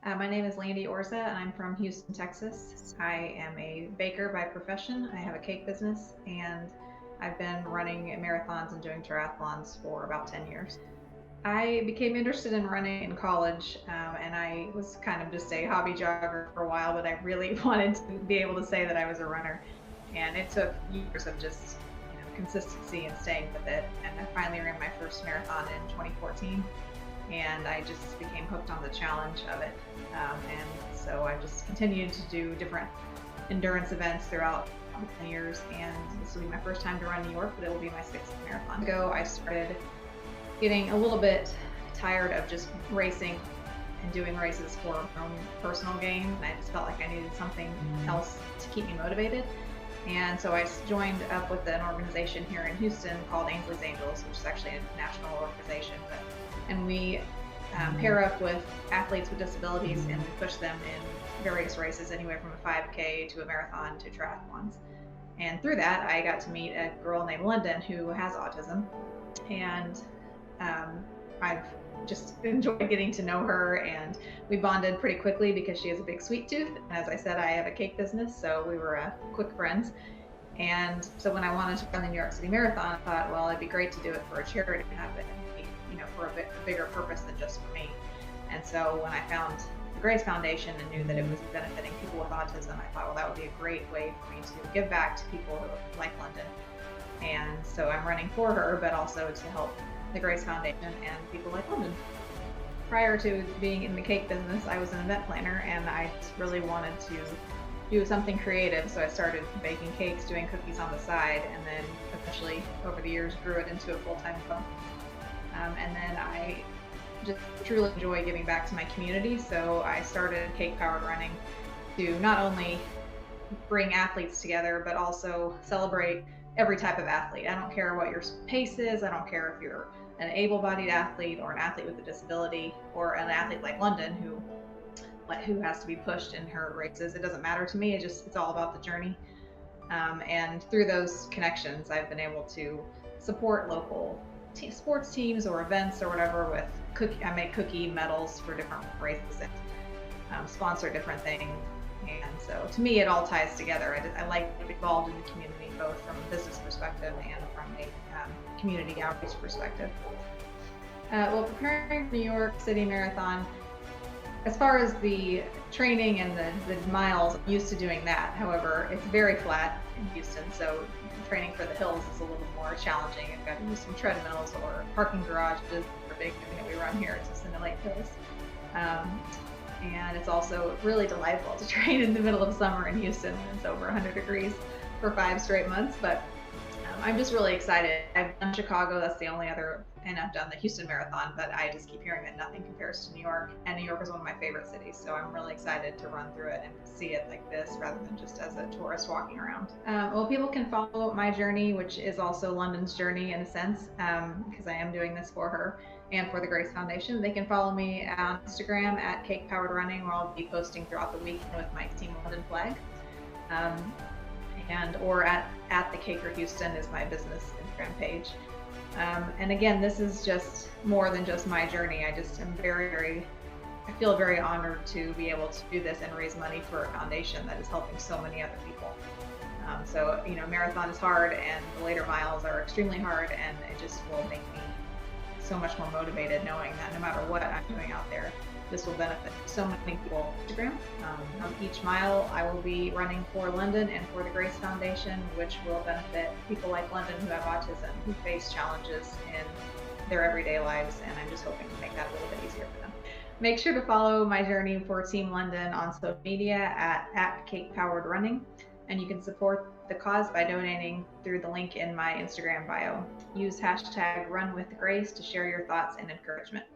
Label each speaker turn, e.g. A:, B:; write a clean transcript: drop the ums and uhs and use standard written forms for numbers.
A: My name is Landi Orza, and I'm from Houston, Texas. I am a baker by profession. I have a cake business, and I've been running marathons and doing triathlons for about 10 years. I became interested in running in college, and I was kind of just a hobby jogger for a while, but I really wanted to be able to say that I was a runner. And it took years of just consistency and staying with it. And I finally ran my first marathon in 2014, and I just became hooked on the challenge of it. And so I just continued to do different endurance events throughout 10 years, and this will be my first time to run New York, but it will be my sixth marathon. I started getting a little bit tired of just racing and doing races for my own personal gain, and I just felt like I needed something else to keep me motivated. And so I joined up with an organization here in Houston called Ainsley's Angels, which is actually a national organization. And we pair up with athletes with disabilities, and we push them in various races, anywhere from a 5K to a marathon to triathlons. And through that, I got to meet a girl named London who has autism, and I've just enjoyed getting to know her, and we bonded pretty quickly because she has a big sweet tooth. And as I said, I have a cake business, so we were quick friends. And so when I wanted to run the New York City Marathon, I thought, well, it'd be great to do it for a charity and have it, for a bigger purpose than just for me. And so when I found the Grace Foundation and knew that it was benefiting people with autism, I thought, well, that would be a great way for me to give back to people like London. And so I'm running for her, but also to help the Grace Foundation and people like London. Prior to being in the cake business, I was an event planner, and I just really wanted to do something creative. So I started baking cakes, doing cookies on the side, and then eventually over the years grew it into a full-time job. And then I just truly enjoy giving back to my community. So I started Cake Powered Running to not only bring athletes together, but also celebrate every type of athlete. I don't care what your pace is. I don't care if you're an able-bodied athlete or an athlete with a disability or an athlete like London who has to be pushed in her races. It doesn't matter to me. It's all about the journey. And through those connections, I've been able to support local sports teams or events or whatever with I make cookie medals for different races and sponsor different things. And so to me, it all ties together. I like to be involved in the community, both from a business perspective and from a community outreach perspective. Well, preparing for New York City Marathon, as far as the training and the miles, I'm used to doing that. However, it's very flat in Houston, so training for the hills is a little more challenging. I've got to use some treadmills or parking garages for big thing that we run here to simulate hills. And it's also really delightful to train in the middle of summer in Houston when it's over 100 degrees for 5 straight months. But I'm just really excited. I've done Chicago, that's the only other, and I've done the Houston Marathon, but I just keep hearing that nothing compares to New York, and New York is one of my favorite cities, so I'm really excited to run through it and see it like this rather than just as a tourist walking around. Well, people can follow my journey, which is also London's journey in a sense, because I am doing this for her and for the Grace Foundation. They can follow me on Instagram at Cake Powered Running, where I'll be posting throughout the week with my Team London flag. Or at the Caker Houston is my business Instagram page. And again, this is just more than just my journey. I feel very honored to be able to do this and raise money for a foundation that is helping so many other people. So, marathon is hard, and the later miles are extremely hard, and it just will make me so much more motivated knowing that no matter what I'm doing out there, this will benefit so many people. Instagram. On each mile, I will be running for London and for the Grace Foundation, which will benefit people like London who have autism, who face challenges in their everyday lives, and I'm just hoping to make that a little bit easier for them. Make sure to follow my journey for Team London on social media at Cake Powered Running, and you can support the cause by donating through the link in my Instagram bio. Use hashtag RunWithGrace to share your thoughts and encouragement.